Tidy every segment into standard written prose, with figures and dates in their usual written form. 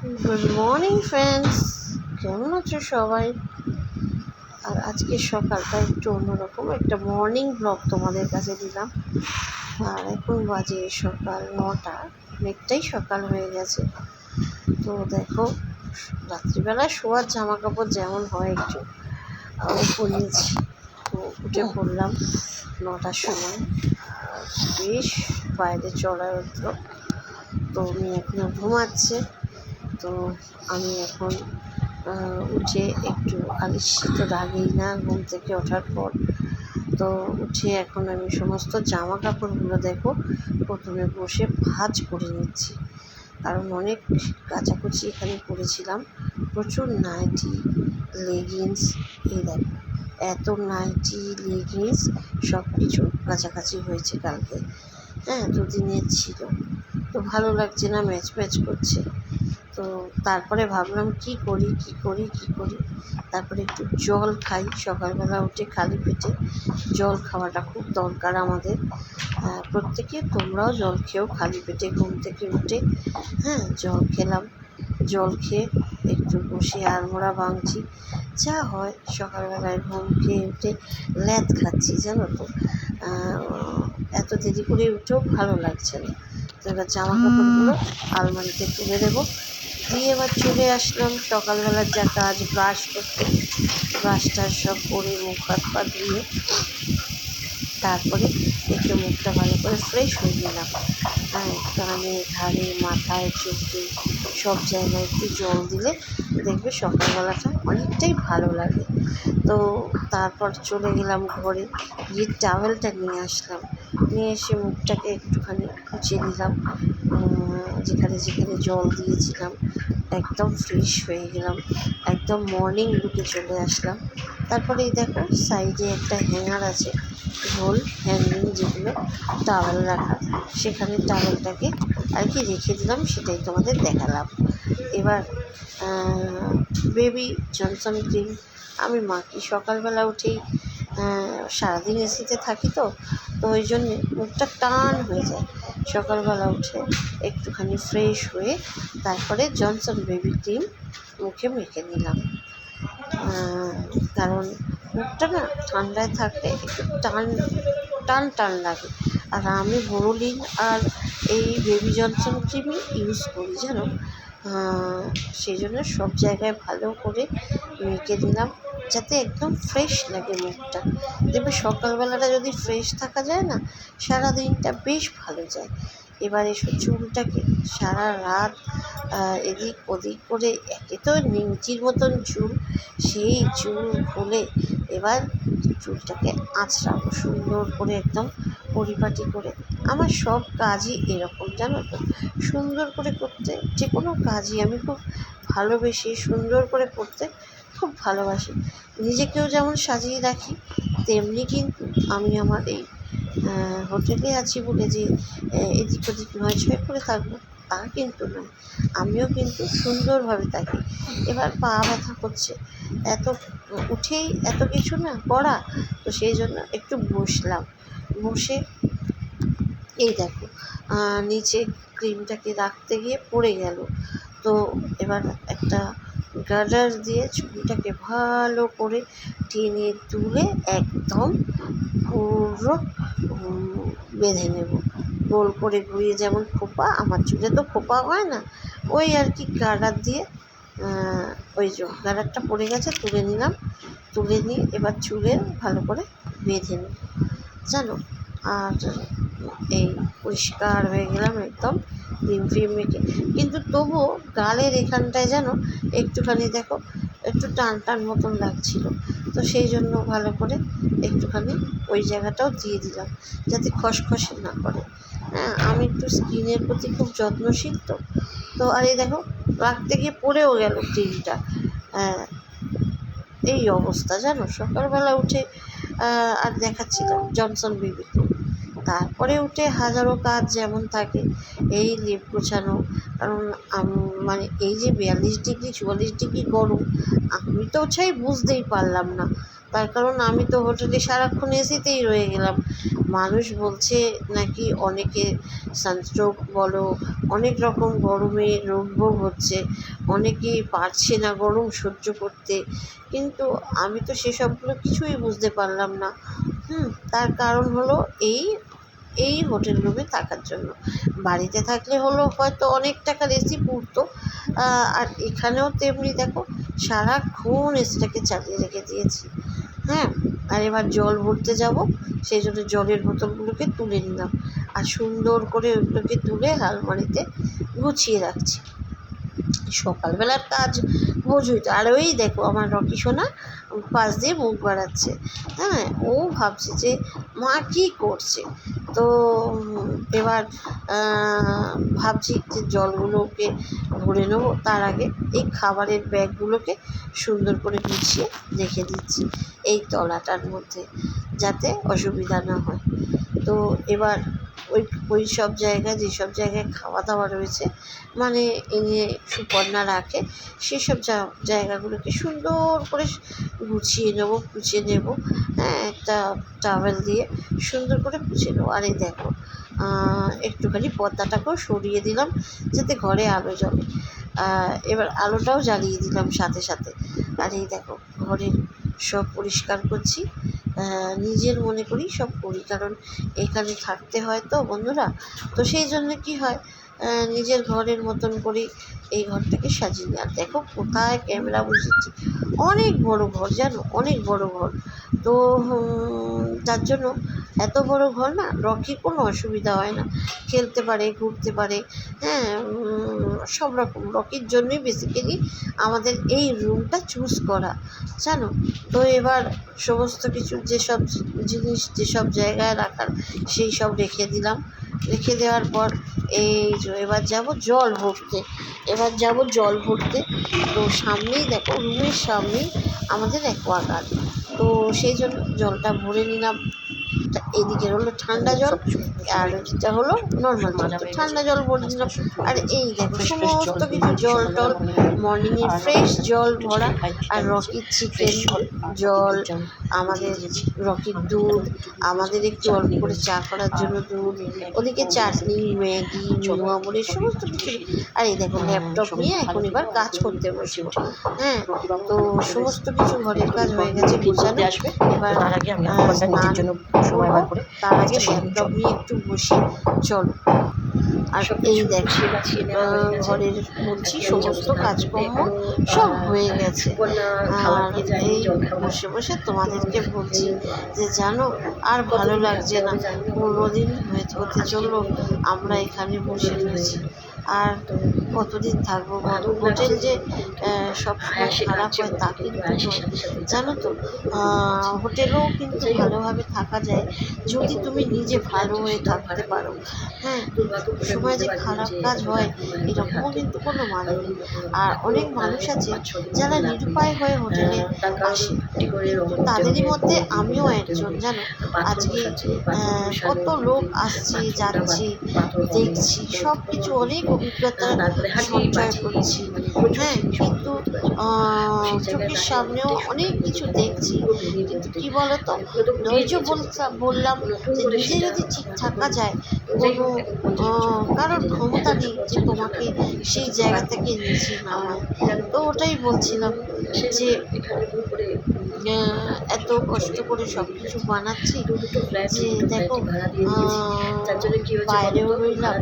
Good morning friends, কেমন আছো সবাই? আর আজকে সকালটা একটু অন্যরকম একটা মর্নিং ব্লগ তোমাদের কাছে দিলাম। আর এখন বাজে সকাল 9টা, অনেকটাই সকাল হয়ে গেছে। তো দেখো, রাত্রিবেলা শোয়ার জামা কাপড় যেমন হয় একটু পরিয়েছি। তো উঠে পড়লাম 9টার সময়। বেশ বাইরে চড়া রৌদ্র, তো উনি এখনও ঘুমাচ্ছে। তো আমি এখন উঠে একটু আলিস্যি তো লাগেই না ঘুম থেকে ওঠার পর। তো উঠে এখন আমি সমস্ত জামা কাপড়গুলো দেখো প্রথমে বসে ভাঁজ করে নিচ্ছি, কারণ অনেক কাচাকুচি এখানে করেছিলাম। প্রচুর নাইটি, লেগিংস, এই দেখো এত নাইটি, লেগিংস সব কিছু কাছাকাছি হয়েছে কালকে। হ্যাঁ, দুদিনের ছিল, তো ভালো লাগছে না, ম্যাচ ম্যাচ করছে। তো তারপরে ভাবলাম কি করি। তারপরে একটু জল খাই, সকালবেলা উঠে খালি পেটে জল খাওয়াটা খুব দরকার আমাদের। প্রত্যেকে তোমরাও জল খেও খালি পেটে ঘুম থেকে উঠে। হ্যাঁ, জল খেলাম, জল খেয়ে একটু বসে আড়মোড়া ভাঙছি। যা হয় সকালবেলায় ঘুম খেয়ে উঠে ল্যাদ খাচ্ছি, জানো তো। এত দেরি করে উঠেও ভালো লাগছে না। তো এবার জামা কাপড়গুলো আলমারিতে তুলে দেবো, দিয়ে এবার চলে আসলাম সকালবেলার যা কাজ, ব্রাশ করতে। ব্রাশটা সব করে মুখ হাত পা ধুয়ে তারপরে একটু মুখটা ভালো করে ফ্রেশ হয়ে নিলাম। হ্যাঁ, কানে, ঘাড়ে, মাথায়, চোখে সব জায়গায় একটু জল দিলে দেখবে সকালবেলাটা অনেকটাই ভালো লাগে। তো তারপর চলে গেলাম ঘরে, গিয়ে টাওয়েলটা নিয়ে আসলাম। নিয়ে এসে মুখটাকে একটুখানি মুছে নিলাম, যেখানে যেখানে জল দিয়েছিলাম। একদম ফ্রেশ হয়ে গেলাম, একদম মর্নিং লুকে চলে আসলাম। তারপরে এই দেখো সাইডে একটা হ্যাঙ্গার আছে, গোল হ্যাঙ্গিং যেগুলো টাওয়েল রাখা, সেখানে টাওয়েলটাকে আর কি রেখে দিলাম, সেটাই তোমাদের দেখালাম। এবার বেবি জনসন ক্রিম আমি মাখি সকালবেলা উঠেই। সারাদিন এসিতে থাকি, তো ওই জন্যে মুখটা টান হয়ে যায়। সকালবেলা উঠে একটুখানি ফ্রেশ হয়ে তারপরে জনসন বেবি ক্রিম মুখে মেখে নিলাম, কারণ মুখটা না ঠান্ডায় থাকলে একটু টান লাগে। আর আমি বোরোলিন আর এই বেবি জনসন ক্রিমই ইউজ করি, জানো। সেই জন্য সব জায়গায় ভালো করে মেখে দিলাম, যাতে একদম ফ্রেশ লাগে মুখটা। দেখবে সকালবেলাটা যদি ফ্রেশ থাকা যায় না, সারা দিনটা বেশ ভালো যায়। এবার এসব চুলটাকে সারা রাত এদিক ওদিক করে, একে তো নিমচির মতন চুল, সেই চুল খুলে এবার চুলটাকে আঁচড়াবো সুন্দর করে, একদম পরিপাটি করে। আমার সব কাজই এরকম, জানো তো, সুন্দর করে করতে। যে কোনো কাজই আমি খুব ভালোবেসে সুন্দর করে করতে খুব ভালোবাসি। নিজেকেও যেমন সাজিয়ে রাখি, তেমনি কিন্তু আমি আমার এই হোটেলে আছি বলে যে এদিক ওদিক নয় ছয় করে থাকবো তা কিন্তু নয়, আমিও কিন্তু সুন্দরভাবে থাকি। এবার পা ব্যথা করছে, এত উঠেই এত কিছু না করা, তো সেই জন্য একটু বসলাম। বসে এই দেখো নিচে ক্রিমটাকে রাখতে গিয়ে পড়ে গেল। তো এবার একটা গার্ডার দিয়ে চুলটাকে ভালো করে টেনে তুলে একদম পুরো বেঁধে নেব, গোল করে ঘুরিয়ে। যেমন খোপা, আমার চুলে তো খোপা হয় না, ওই আর কি গার্ডার দিয়ে, ওই যে গার্ডারটা পড়ে গেছে, তুলে নিলাম। তুলে নিয়ে এবার চুলে ভালো করে বেঁধে নেব, জানো। আর এই পরিষ্কার হয়ে গেলাম একদম ক্রিম ফ্রিম মেখে। কিন্তু তবুও গালের এখানটায় যেন একটুখানি দেখো একটু টান মতন লাগছিল, তো সেই জন্য ভালো করে একটুখানি ওই জায়গাটাও দিয়ে দিলাম, যাতে খসখসে না করে। হ্যাঁ, আমি একটু স্কিনের প্রতি খুব যত্নশীল, তো আর এই দেখো রাখতে গিয়ে পড়েও গেল ক্রিমটা। এই অবস্থা, জানো। সকালবেলা উঠে আর দেখাচ্ছিলাম জনসন বেবি ক্রিম। তারপরে উঠে হাজারো কাজ যেমন থাকে, এই লেপ গোছানো। কারণ মানে এই যে 42 ডিগ্রি 44 ডিগ্রি গরম, আমি তো বুঝতেই পারলাম না। তার কারণ আমি তো হোটেলে সারাক্ষণ এসিতেই রয়ে গেলাম। মানুষ বলছে নাকি অনেকে সানস্ট্রোক বলো, অনেক রকম গরমে রোগ হচ্ছে, অনেকেই পারছে না গরম সহ্য করতে, কিন্তু আমি তো সেসবগুলো কিছুই বুঝতে পারলাম না। তার কারণ হলো এই হোটেল রুমে থাকার জন্য। বাড়িতে থাকলে হলো হয়তো অনেক টাকার এসি পুড়তো, আর এখানেও তেমনি দেখো সারাক্ষণ এসিটাকে চালিয়ে রেখে দিয়েছি। আর এবার জল ভরতে যাব, সেই জন্য জলের বোতলগুলোকে তুলে নিলাম আর সুন্দর করে ওগুলোকে তুলে আলমারিতে গুছিয়ে রাখছি। সকালবেলার কাজ বোঝোই তো। আর ওই দেখো আমার রকি সোনা পাশ দিয়ে মুখ বাড়াচ্ছে। ও ভাবছে যে মা কী করছে। তো এবার ভাবছি যে জলগুলোকে ভরে নেবো, তার আগে এই খাবারের ব্যাগগুলোকে সুন্দর করে গুছিয়ে রেখে দিচ্ছি এই মধ্যে, যাতে অসুবিধা না হয়। তো এবার ওই সব জায়গায়, যেসব জায়গায় খাওয়া দাওয়া রয়েছে, মানে এনে সুপর্ণা রাখে, সেসব জায়গাগুলোকে সুন্দর করে গুছিয়ে নেব। একটা টাওয়েল দিয়ে সুন্দর করে মুছে নেবো। আর এই দেখো একটুখানি পর্দাটাকেও সরিয়ে দিলাম যাতে ঘরে আলো জ্বলে। এবার আলোটাও জ্বালিয়ে দিলাম সাথে সাথে। আর এই দেখো ঘরের সব পরিষ্কার করছি, নিজের মনে করি সব করি, কারণ এখানে থাকতে হয় তো বন্ধুরা। তো সেই জন্য কি হয়, নিজের ঘরের মতন করে এই ঘরটাকে সাজিয়ে নিই। আর দেখো কোথায় ক্যামেরা বসেছি, অনেক বড় ঘর জানো, অনেক বড় ঘর। তো তার জন্য এত বড় ঘর না, রকির কোনো অসুবিধা হয় না, খেলতে পারে, ঘুরতে পারে, সব রকম। রকির জন্যই বেসিক্যালি আমাদের এই রুমটা চুজ করা, জানো। তো এবার সমস্ত কিছু যেসব জিনিস যেসব জায়গায় রাখার সেই সব রেখে দিলাম। রেখে দেওয়ার পর এবার যাব জল ভরতে। তো সামনেই দেখো, রুমের সামনেই আমাদের অ্যাকোয়াগার্ড। তো সেই জন্য জলটা ভরে নিলাম। এদিকে হলো ঠান্ডা জল, আর এটা হলো নর্মাল জল। তো ঠান্ডা জল ভরে দিলাম। আর এই দেখো সমস্ত কিছু জল টল, মর্নিংয়ের ফ্রেশ জল ভরা। আর রকির চিকেন জল, আমাদের রকির দুধ, আমাদের একটু অল্প করে চা করার জন্য দুধ, ওদিকে চাটনি, ম্যাগি, নিমু আমলের সমস্ত কিছু। আর এই দেখো ল্যাপটপ নিয়ে এখন এবার কাজ করতে বসবো। তো সমস্ত কিছু ঘরের কাজ হয়ে গেছে গোছানো। এবার স্নান করবো, তার আগে ল্যাপটপ নিয়ে একটু বসি, চলো। আর এই দেখো ঘরের বলছি সমস্ত কাজকর্ম সব হয়ে গেছে। আর এই বসে বসে তোমাদেরকে বলছি যে জানো আর ভালো লাগছে না, 15 দিন হতে চললো আমরা এখানে বসে রয়েছি। আর কতদিন থাকবো বলো? হোটেল যে সবসময় খারাপ হয় তা কিন্তু জানো তো, হোটেলেও কিন্তু ভালোভাবে থাকা যায় যদি তুমি নিজে ভালো হয়ে থাকতে পারো। সময় যে খারাপ কাজ হয় এরকমও কিন্তু কোনো মানে নেই। আর অনেক মানুষ আছে যারা নিরুপায় হয়ে হোটেলে আসে, কিন্তু তাদেরই মধ্যে আমিও একজন, জানো। আজকে কত লোক আসছে যাচ্ছে, দেখছি সব কিছু, অনেক অভিজ্ঞতা সঞ্চয় করছি। কিন্তু চোখের সামনেও অনেক কিছু দেখছি, কিন্তু কী বলতো, নৈজ বললাম যে নিজে যদি ঠিক থাকা যায়, কোনো কারোর ক্ষমতা নেই যে তোমাকে সেই জায়গা থেকে নিচে নামায়। তো ওটাই বলছিলাম যে এত কষ্ট করে সব কিছু বানাচ্ছি, যে দেখো বাইরেও রইলাম,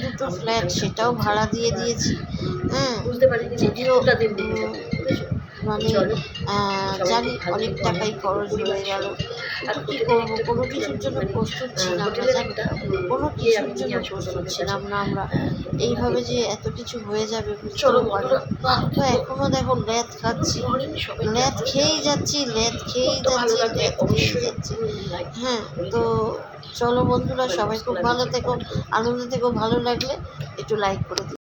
দুটো ফ্ল্যাট সেটাও ভাড়া দিয়ে দিয়েছি। যদিও মানে জানি অনেক টাকাই খরচ হয়ে গেল, কী করবো, কোনো কিছুর জন্য প্রস্তুত ছিলাম না, জানি কোনো কিছুর জন্য প্রস্তুত ছিলাম না আমরা, এইভাবে যে এত কিছু হয়ে যাবে বুঝতেও পারলাম। তো এখনও দেখো ল্যাদ খাচ্ছি, ল্যাদ খেয়েই যাচ্ছি। তো চলো বন্ধুরা, সবাই খুব ভালো থেকো, আনন্দ থেকো। ভালো লাগলে একটু লাইক করে দিও।